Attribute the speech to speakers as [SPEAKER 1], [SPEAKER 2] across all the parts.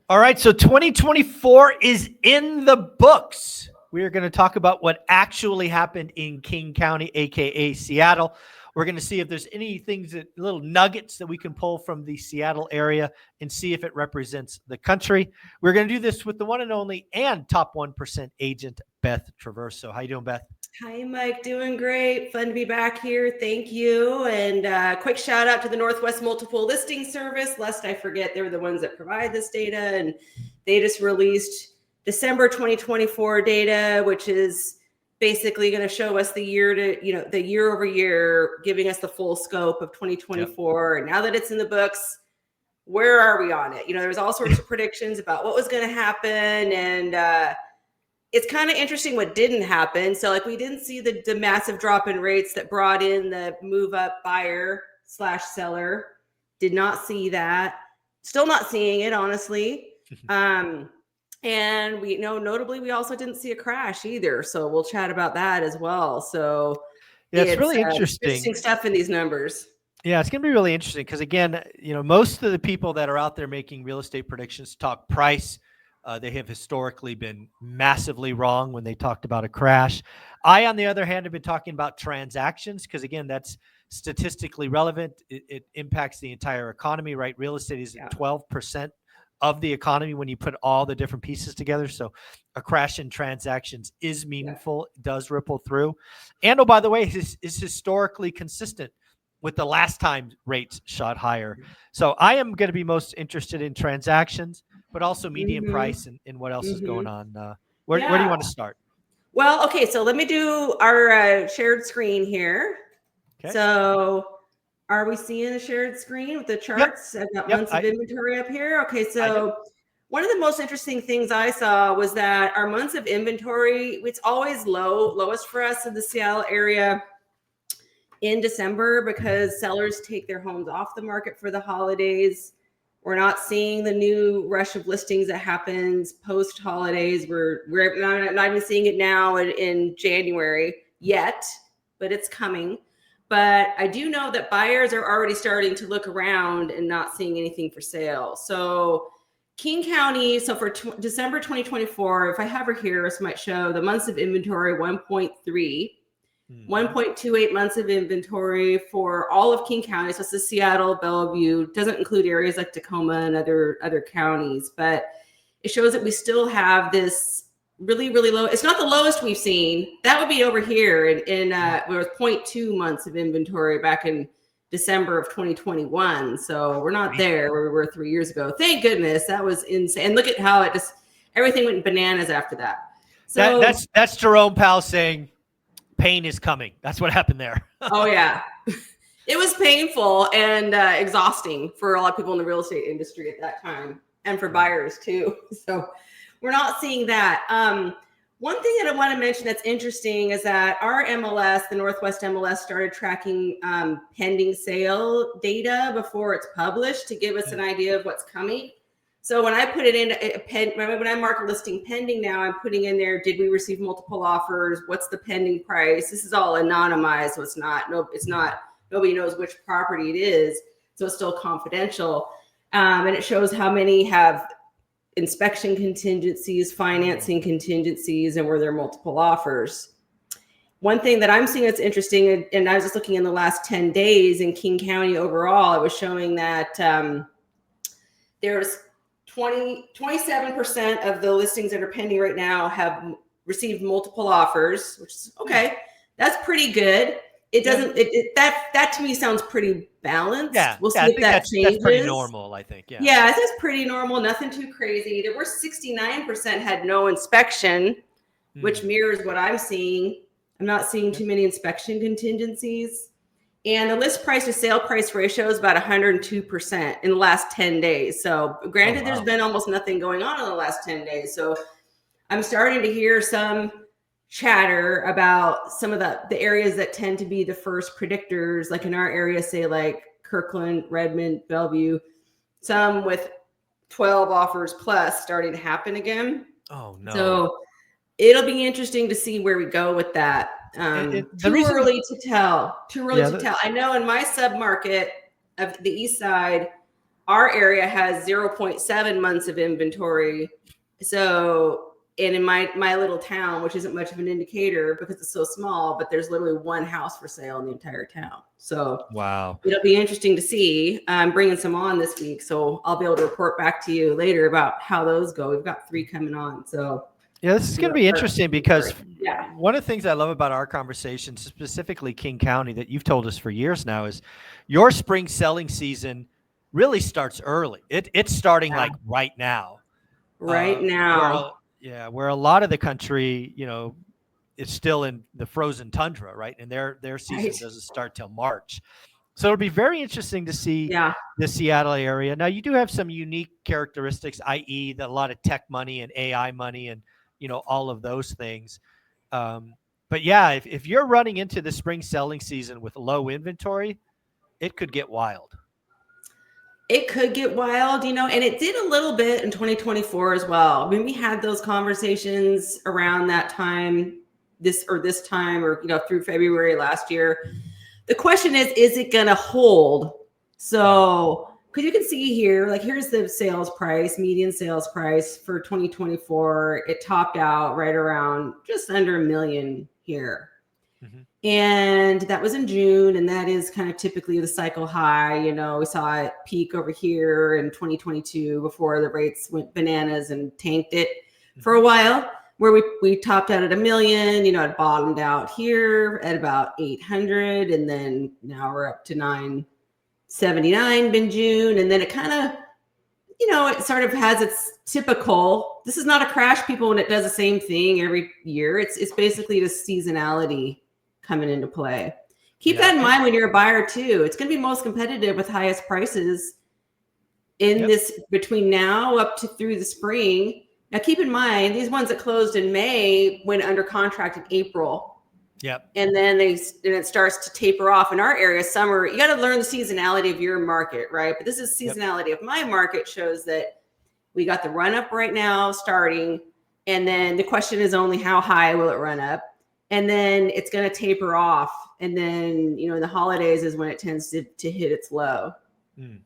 [SPEAKER 1] All right, so 2024 is in the books. We are going to talk about what actually happened in King County, aka Seattle. We're going to see if there's any things that little nuggets that we can pull from the Seattle area and see if it represents the country. We're going to do this with the one and only and top 1% agent, Beth Traverso. How you doing, Beth?
[SPEAKER 2] Hi, Mike. Doing great. Fun to be back here. Thank you. And quick shout out to the Northwest Multiple Listing Service. Lest I forget, they're the ones that provide this data. And they just released December 2024 data, which is basically going to show us the year over year, giving us the full scope of 2024. Yep. And now that it's in the books, where are we on it? There was all sorts of predictions about what was going to happen. And it's kind of interesting what didn't happen. So we didn't see the massive drop in rates that brought in the move up buyer/seller. Did not see that. Still not seeing it, honestly. And we notably, we also didn't see a crash either. So we'll chat about that as well. So
[SPEAKER 1] yeah, it's really
[SPEAKER 2] interesting stuff in these numbers.
[SPEAKER 1] Yeah, it's going to be really interesting because, again, most of the people that are out there making real estate predictions talk price. They have historically been massively wrong when they talked about a crash. I, on the other hand, have been talking about transactions because, again, that's statistically relevant. It impacts the entire economy, right? Real estate is 12% of the economy when you put all the different pieces together. So a crash in transactions is meaningful, does ripple through. And, oh, by the way, is historically consistent with the last time rates shot higher. So I am going to be most interested in transactions, but also median price and what else is going on. Where do you want to start?
[SPEAKER 2] Well, okay, so let me do our shared screen here. Okay. So are we seeing a shared screen with the charts? Yep. I've got months of inventory up here. Okay, so one of the most interesting things I saw was that our months of inventory, it's always lowest for us in the Seattle area in December because sellers take their homes off the market for the holidays. We're not seeing the new rush of listings that happens post holidays. We're not even seeing it now in January yet, but it's coming. But I do know that buyers are already starting to look around and not seeing anything for sale. So King County, so for December 2024, if I have her here, this might show the months of inventory 1.3. 1.28 months of inventory for all of King County. So it's the Seattle, Bellevue, doesn't include areas like Tacoma and other counties, but it shows that we still have this really, really low. It's not the lowest we've seen. That would be over here in with 0.2 months of inventory back in December of 2021. So we're not there where we were 3 years ago. Thank goodness. That was insane. And look at how everything went bananas after that.
[SPEAKER 1] So that's Jerome Powell saying, pain is coming. That's what happened there.
[SPEAKER 2] Oh, yeah. It was painful and exhausting for a lot of people in the real estate industry at that time and for buyers too. So we're not seeing that. One thing that I want to mention that's interesting is that our MLS, the Northwest MLS, started tracking pending sale data before it's published to give us an idea of what's coming. So when I put it in when I mark a listing pending now, I'm putting in there, did we receive multiple offers? What's the pending price? This is all anonymized. So it's not, nobody knows which property it is. So it's still confidential. And it shows how many have inspection contingencies, financing contingencies, and were there multiple offers. One thing that I'm seeing that's interesting, and I was just looking in the last 10 days in King County overall, it was showing that there's 27% of the listings that are pending right now have received multiple offers, which is okay. That's pretty good. It doesn't, that to me sounds pretty balanced.
[SPEAKER 1] Yeah.
[SPEAKER 2] We'll see if that changes.
[SPEAKER 1] That's pretty normal, I think. Yeah.
[SPEAKER 2] Yeah, that's pretty normal. Nothing too crazy. There were 69% had no inspection, which mirrors what I'm seeing. I'm not seeing too many inspection contingencies. And the list price to sale price ratio is about 102% in the last 10 days. So granted, there's been almost nothing going on in the last 10 days. So I'm starting to hear some chatter about some of the areas that tend to be the first predictors, like in our area, say like Kirkland, Redmond, Bellevue, some with 12 offers plus starting to happen again.
[SPEAKER 1] Oh, no.
[SPEAKER 2] So it'll be interesting to see where we go with that. Too early to tell. I know in my sub-market of the east side, our area has 0.7 months of inventory. So, and in my little town, which isn't much of an indicator because it's so small, but there's literally one house for sale in the entire town. So
[SPEAKER 1] wow,
[SPEAKER 2] it'll be interesting to see. I'm bringing some on this week, so I'll be able to report back to you later about how those go. We've got 3 coming on. So
[SPEAKER 1] yeah, this is going to be interesting because
[SPEAKER 2] yeah,
[SPEAKER 1] one of the things I love about our conversation, specifically King County, that you've told us for years now, is your spring selling season really starts early. It's starting like right now.
[SPEAKER 2] Right now.
[SPEAKER 1] Where a lot of the country, it's still in the frozen tundra, right? And their season doesn't start till March. So it'll be very interesting to see the Seattle area. Now, you do have some unique characteristics, i.e. that a lot of tech money and AI money and, all of those things. But yeah, if you're running into the spring selling season with low inventory, it could get wild.
[SPEAKER 2] It could get wild, and it did a little bit in 2024 as well. I mean, we had those conversations around that time, this time, or, through February last year. The question is it going to hold? So, because you can see here, like, here's the sales price, median sales price for 2024. It topped out right around just under $1 million here. Mm-hmm. And that was in June, and that is kind of typically the cycle high. We saw it peak over here in 2022 before the rates went bananas and tanked it for a while, where we topped out at $1 million. It bottomed out here at about 800, and then now we're up to 979 in June, and then it kind of, it sort of has its typical. This is not a crash, people, when it does the same thing every year. It's basically the seasonality coming into play. Keep that in mind when you're a buyer too. It's going to be most competitive with highest prices in this between now up to through the spring. Now, keep in mind, these ones that closed in May went under contract in April.
[SPEAKER 1] Yep.
[SPEAKER 2] And then it starts to taper off. In our area, summer, you got to learn the seasonality of your market, right? But this is seasonality of my market, shows that we got the run up right now starting. And then the question is only how high will it run up? And then it's going to taper off. And then, the holidays is when it tends to hit its low.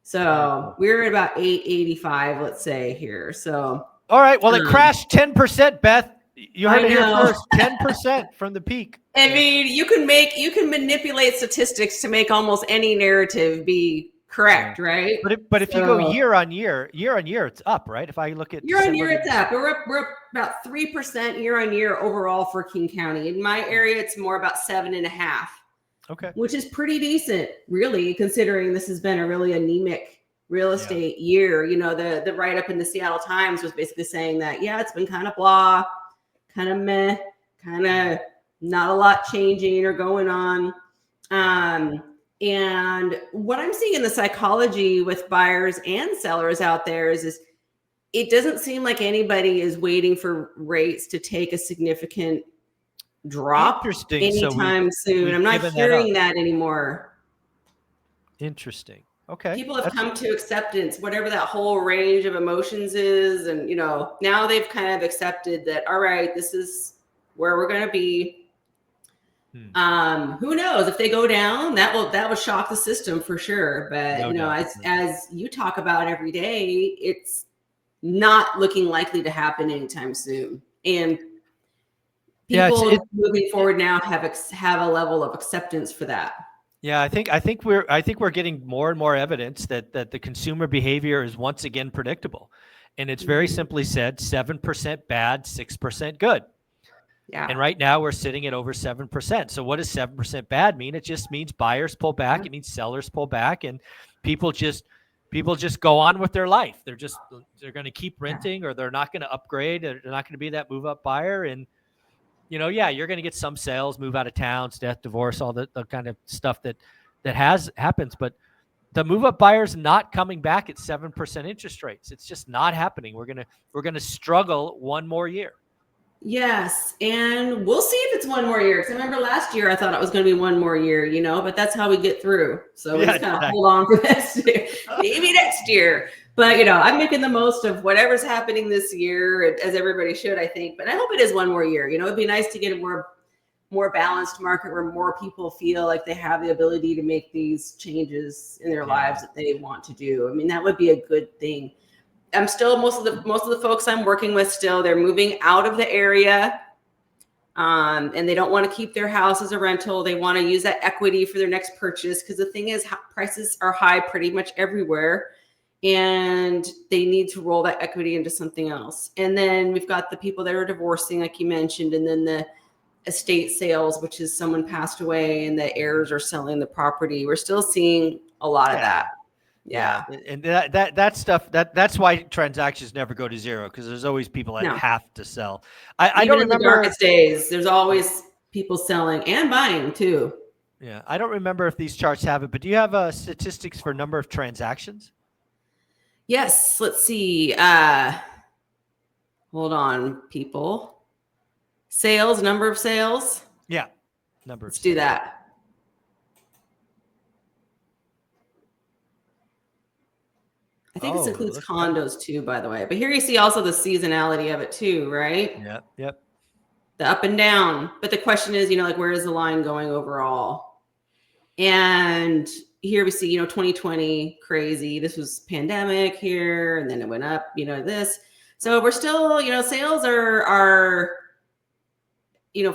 [SPEAKER 2] So we're at about 885, let's say here. So,
[SPEAKER 1] all right. Well, it crashed 10%, Beth. You heard it here first. 10% from the peak.
[SPEAKER 2] I mean, you can manipulate statistics to make almost any narrative be correct, right?
[SPEAKER 1] But if you go year on year, it's up, right? If I look at
[SPEAKER 2] year on year, it's up. We're up about 3% year on year overall for King County. In my area, it's more about 7.5%.
[SPEAKER 1] Okay,
[SPEAKER 2] which is pretty decent, really, considering this has been a really anemic real estate year. The write up in the Seattle Times was basically saying that it's been kind of blah, kind of meh, kind of not a lot changing or going on. And what I'm seeing in the psychology with buyers and sellers out there is it doesn't seem like anybody is waiting for rates to take a significant drop anytime soon. I'm not hearing that anymore.
[SPEAKER 1] Interesting. Okay.
[SPEAKER 2] People have come to acceptance, whatever that whole range of emotions is. And, now they've kind of accepted that, all right, this is where we're going to be. Who knows if they go down, that will shock the system for sure. But as you talk about every day, it's not looking likely to happen anytime soon. And people moving forward now have a level of acceptance for that.
[SPEAKER 1] Yeah, I think we're getting more and more evidence that the consumer behavior is once again predictable, and it's very simply said 7% bad, 6% good. Yeah. And right now we're sitting at over 7%. So what does 7% bad mean? It just means buyers pull back. It means sellers pull back, and people just go on with their life. They're going to keep renting, or they're not going to upgrade. They're not going to be that move up buyer. And, you're going to get some sales, move out of towns, death, divorce, all the kind of stuff that happens. But the move up buyers not coming back at 7% interest rates. It's just not happening. We're going to struggle one more year.
[SPEAKER 2] Yes. And we'll see if it's one more year. Because I remember last year I thought it was going to be one more year, but that's how we get through. So we just kind of hold on for this year. Maybe next year. But, I'm making the most of whatever's happening this year, as everybody should, I think. But I hope it is one more year. It'd be nice to get a more more balanced market where more people feel like they have the ability to make these changes in their lives that they want to do. I mean, that would be a good thing. I'm still most of the folks I'm working with still, they're moving out of the area. And they don't want to keep their house as a rental. They want to use that equity for their next purchase, because the thing is, prices are high pretty much everywhere, and they need to roll that equity into something else. And then we've got the people that are divorcing, like you mentioned, and then the estate sales, which is someone passed away and the heirs are selling the property. We're still seeing a lot of that. Yeah.
[SPEAKER 1] And that stuff, that's why transactions never go to zero, because there's always people that have to sell. I don't remember,
[SPEAKER 2] in the darkest days, there's always people selling and buying too.
[SPEAKER 1] Yeah. I don't remember if these charts have it, but do you have statistics for number of transactions?
[SPEAKER 2] Yes. Let's see. Hold on, people. Sales, number of sales.
[SPEAKER 1] Yeah. Number of
[SPEAKER 2] Let's
[SPEAKER 1] sales.
[SPEAKER 2] do that. I think this includes condos too, by the way. But here you see also the seasonality of it too, right?
[SPEAKER 1] Yeah. Yep.
[SPEAKER 2] The up and down. But the question is, like, where is the line going overall? And here we see, 2020, crazy. This was pandemic here, and then it went up, this. So we're still, sales are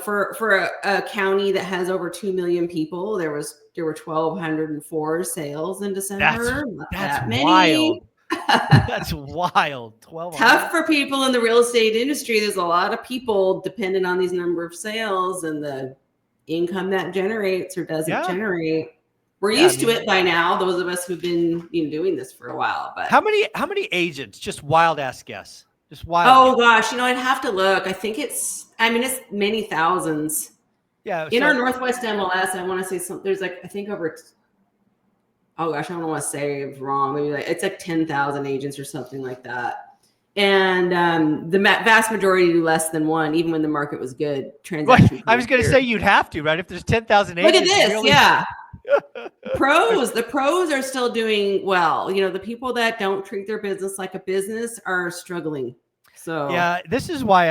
[SPEAKER 2] for a county that has over 2 million people, there were 1,204 sales in December.
[SPEAKER 1] That's wild. That's wild. 1,200.
[SPEAKER 2] Tough for people in the real estate industry. There's a lot of people dependent on these number of sales and the income that generates or doesn't generate. We're used to it by now, those of us who've been doing this for a while. But
[SPEAKER 1] how many agents? Just wild ass guess. Just wild.
[SPEAKER 2] Oh gosh, I'd have to look. I think it's many thousands.
[SPEAKER 1] Yeah.
[SPEAKER 2] In our Northwest MLS, I want to say something. There's I think over. Oh gosh, I don't want to say it's wrong. Maybe it's 10,000 agents or something like that. And the vast majority do less than one, even when the market was good. Transaction.
[SPEAKER 1] I was going to say you'd have to, right? If there's 10,000 agents.
[SPEAKER 2] Look at this, yeah. The pros are still doing well. The people that don't treat their business like a business are struggling. So
[SPEAKER 1] yeah, this is why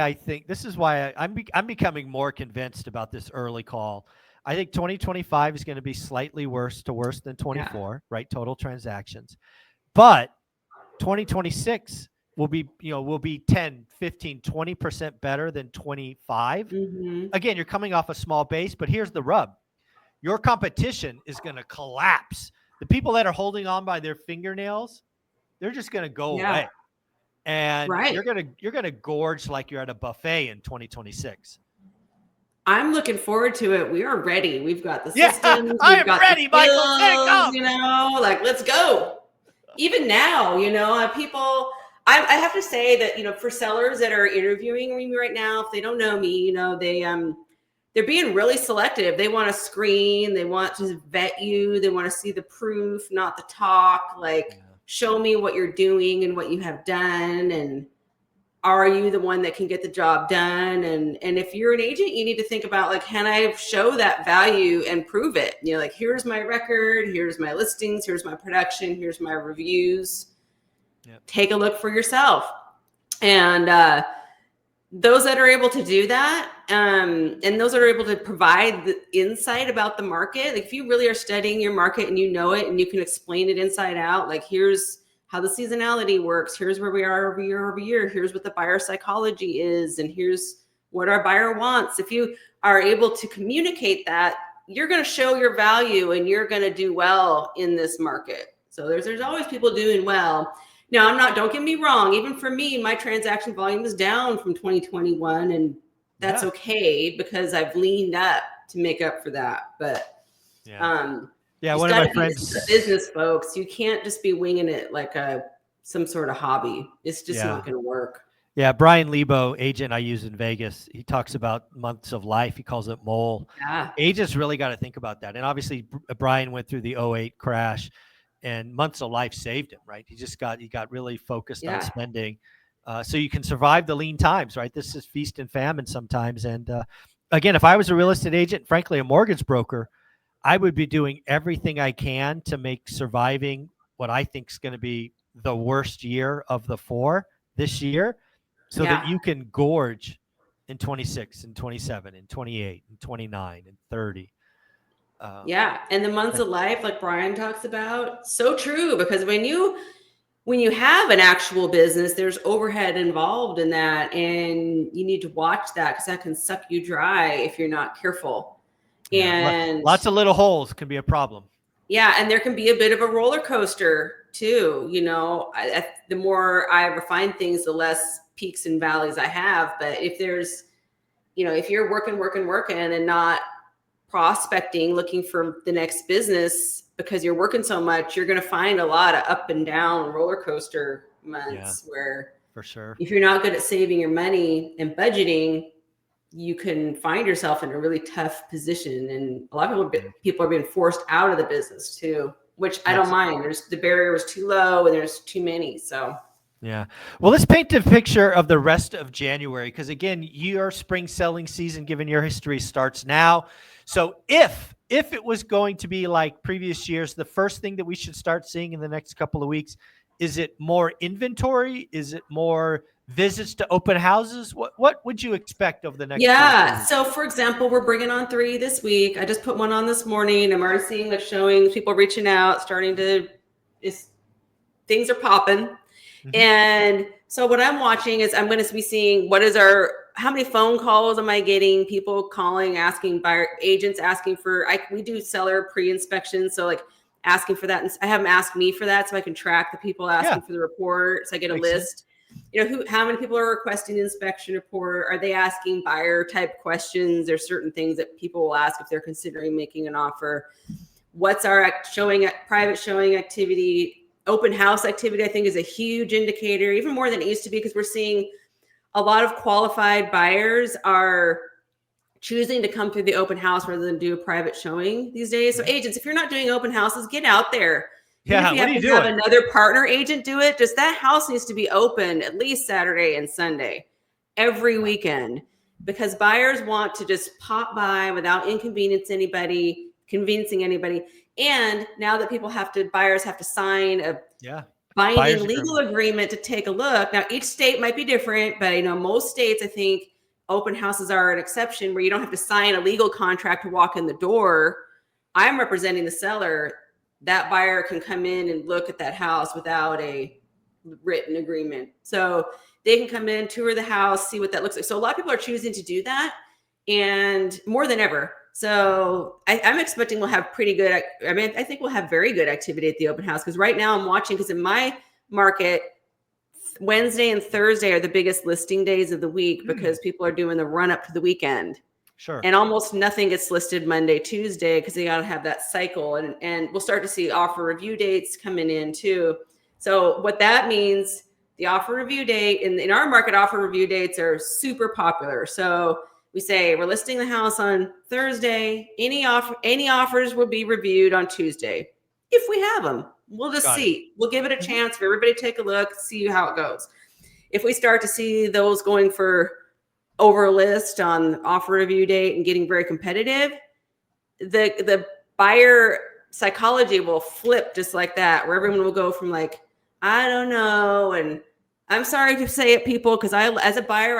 [SPEAKER 1] I'm becoming more convinced about this early call. I think 2025 is going to be slightly worse than 24, right? Total transactions. But 2026 will be 10, 15, 20% better than 25.
[SPEAKER 2] Mm-hmm.
[SPEAKER 1] Again, you're coming off a small base, but here's the rub. Your competition is going to collapse. The people that are holding on by their fingernails, they're just going to go away. And you're going to gorge like you're at a buffet in 2026.
[SPEAKER 2] I'm looking forward to it. We are ready. We've got the systems.
[SPEAKER 1] I am ready, Michael.
[SPEAKER 2] Let's go. Even now, people, I have to say that, for sellers that are interviewing me right now, if they don't know me, they're being really selective. They want to screen. They want to vet you. They want to see the proof, not the talk. Show me what you're doing and what you have done. And are you the one that can get the job done? And if you're an agent, you need to think about, can I show that value and prove it? Here's my record. Here's my listings. Here's my production. Here's my reviews. Yep. Take a look for yourself. And, those that are able to do that, and those that are able to provide the insight about the market, if you really are studying your market and you know it and you can explain it inside out, here's how the seasonality works, here's where we are over year, here's what the buyer psychology is, and here's what our buyer wants. If you are able to communicate that, you're going to show your value and you're going to do well in this market. So there's always people doing well. Now, don't get me wrong. Even for me, my transaction volume is down from 2021, and that's okay because I've leaned up to make up for that. But
[SPEAKER 1] one of my friends,
[SPEAKER 2] business folks, you can't just be winging it like some sort of hobby. It's just not going to work.
[SPEAKER 1] Yeah, Brian Lebo, agent I use in Vegas, he talks about months of life. He calls it mole.
[SPEAKER 2] Yeah.
[SPEAKER 1] Agents really got to think about that. And obviously, Brian went through the 2008 crash. And months of life saved him, right? He got really focused on spending. So you can survive the lean times, right? This is feast and famine sometimes. And again, if I was a real estate agent, frankly, a mortgage broker, I would be doing everything I can to make surviving what I think is going to be the worst year of the 4 this year so that you can gorge in 26 and 27 and 28 and 29 and 30.
[SPEAKER 2] Yeah. And the months of life, like Brian talks about, so true, because when you have an actual business, there's overhead involved in that, and you need to watch that because that can suck you dry if you're not careful.
[SPEAKER 1] Yeah,
[SPEAKER 2] and
[SPEAKER 1] lots of little holes can be a problem.
[SPEAKER 2] Yeah, and there can be a bit of a roller coaster too. The more I refine things, the less peaks and valleys I have. But if there's, if you're working and not prospecting, looking for the next business because you're working so much, you're going to find a lot of up and down roller coaster months where,
[SPEAKER 1] for sure,
[SPEAKER 2] if you're not good at saving your money and budgeting, you can find yourself in a really tough position. And a lot of people are being forced out of the business too, which I don't mind. The barrier is too low and there's too many. So
[SPEAKER 1] yeah. Well, let's paint a picture of the rest of January, because again, your spring selling season, given your history, starts now. So if it was going to be like previous years, the first thing that we should start seeing in the next couple of weeks, is it more inventory? Is it more visits to open houses? What would you expect over the next?
[SPEAKER 2] Yeah. So for example, we're bringing on 3 this week. I just put one on this morning. I'm already seeing the showings, people reaching out, things are popping. Mm-hmm. And so what I'm watching is I'm going to be seeing how many phone calls am I getting? People calling, asking, buyer agents asking we do seller pre-inspection. So like asking for that. And I have them ask me for that so I can track the people asking for the report. So I get a list. How many people are requesting the inspection report? Are they asking buyer type questions? There's certain things that people will ask if they're considering making an offer. What's our private showing activity? Open house activity, I think, is a huge indicator, even more than it used to be, because we're seeing a lot of qualified buyers are choosing to come through the open house rather than do a private showing these days. So agents, if you're not doing open houses, get out there.
[SPEAKER 1] Yeah,
[SPEAKER 2] what are you doing? Have another partner agent do it. Just that house needs to be open at least Saturday and Sunday, every weekend, because buyers want to just pop by without convincing anybody. And now that buyers have to sign a binding legal agreement to take a look. Now, each state might be different, but most states, I think open houses are an exception where you don't have to sign a legal contract to walk in the door. I'm representing the seller. That buyer can come in and look at that house without a written agreement. So they can come in, tour the house, see what that looks like. So a lot of people are choosing to do that, and more than ever. So I'm expecting we'll have pretty good. I think we'll have very good activity at the open house, because right now I'm watching, because in my market, Wednesday and Thursday are the biggest listing days of the week because people are doing the run up to the weekend.
[SPEAKER 1] Sure.
[SPEAKER 2] And almost nothing gets listed Monday, Tuesday, because they got to have that cycle. And we'll start to see offer review dates coming in too. So what that means, the offer review date in our market, offer review dates are super popular. So we say we're listing the house on Thursday. Any offers will be reviewed on Tuesday. If we have them, we'll just see. We'll give it a chance for everybody to take a look, see how it goes. If we start to see those going for over list on offer review date and getting very competitive, the buyer psychology will flip just like that, where everyone will go from like, I don't know, and I'm sorry to say it, people, because as a buyer,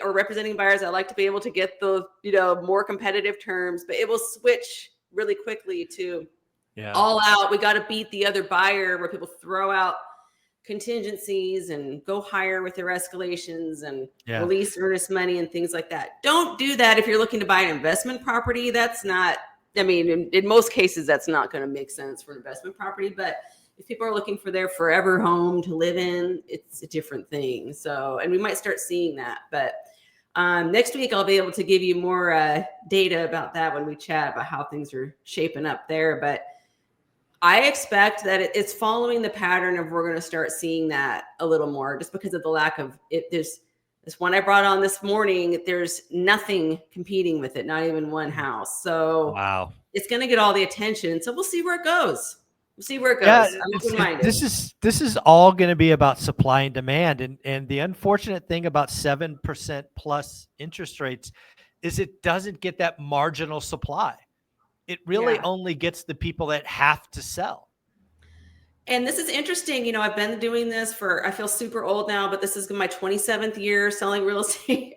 [SPEAKER 2] or representing buyers, I like to be able to get the more competitive terms, but it will switch really quickly to all out. We got to beat the other buyer, where people throw out contingencies and go higher with their escalations and release earnest money and things like that. Don't do that if you're looking to buy an investment property. That's not, in most cases, that's not going to make sense for an investment property. But if people are looking for their forever home to live in, it's a different thing. So, and we might start seeing that. But next week, I'll be able to give you more data about that when we chat about how things are shaping up there. But I expect that it's following the pattern of we're going to start seeing that a little more, just because of the lack of it. There's this one I brought on this morning. There's nothing competing with it, not even one house. So it's going to get all the attention. So we'll see where it goes.
[SPEAKER 1] Yeah, this is all going to be about supply and demand. And the unfortunate thing about 7% plus interest rates is it doesn't get that marginal supply. It really only gets the people that have to sell.
[SPEAKER 2] And this is interesting. I've been doing this I feel super old now, but this is my 27th year selling real estate.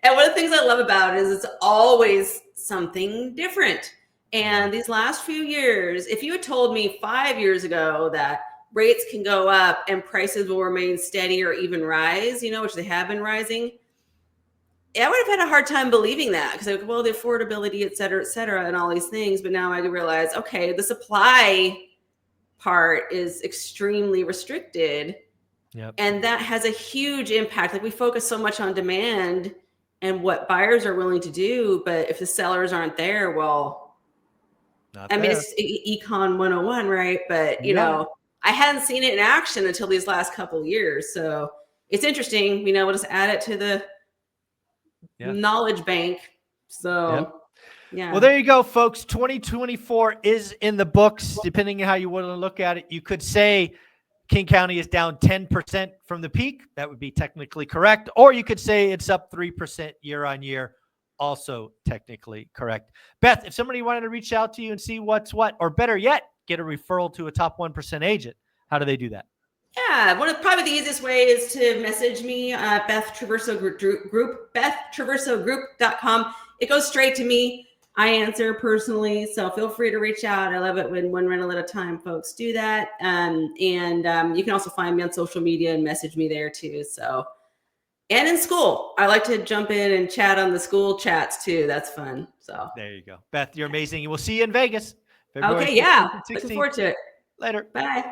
[SPEAKER 2] And one of the things I love about it is it's always something different. And these last few years, if you had told me 5 years ago that rates can go up and prices will remain steady or even rise, which they have been rising, I would have had a hard time believing that, because like, well, the affordability, et cetera, and all these things. But now I realize, okay, the supply part is extremely restricted.
[SPEAKER 1] Yep.
[SPEAKER 2] And that has a huge impact. Like, we focus so much on demand and what buyers are willing to do, but if the sellers aren't there, well, it's Econ 101, right? But I hadn't seen it in action until these last couple of years. So it's interesting. We'll just add it to the knowledge bank. So
[SPEAKER 1] well, there you go, folks. 2024 is in the books. Depending on how you want to look at it, you could say King County is down 10% from the peak. That would be technically correct. Or you could say it's up 3% year on year. Also technically correct. Beth, if somebody wanted to reach out to you and see what's what, or better yet, get a referral to a top 1% agent, how do they do that?
[SPEAKER 2] Yeah, probably the easiest way is to message me, Beth Traverso Group, BethTraversoGroup.com. It goes straight to me. I answer personally, so feel free to reach out. I love it when one rental at a time folks do that. And you can also find me on social media and message me there too. So, and in school, I like to jump in and chat on the school chats too. That's fun. So
[SPEAKER 1] there you go. Beth, you're amazing. We'll see you in Vegas.
[SPEAKER 2] Okay, yeah. Looking forward to it.
[SPEAKER 1] Later.
[SPEAKER 2] Bye.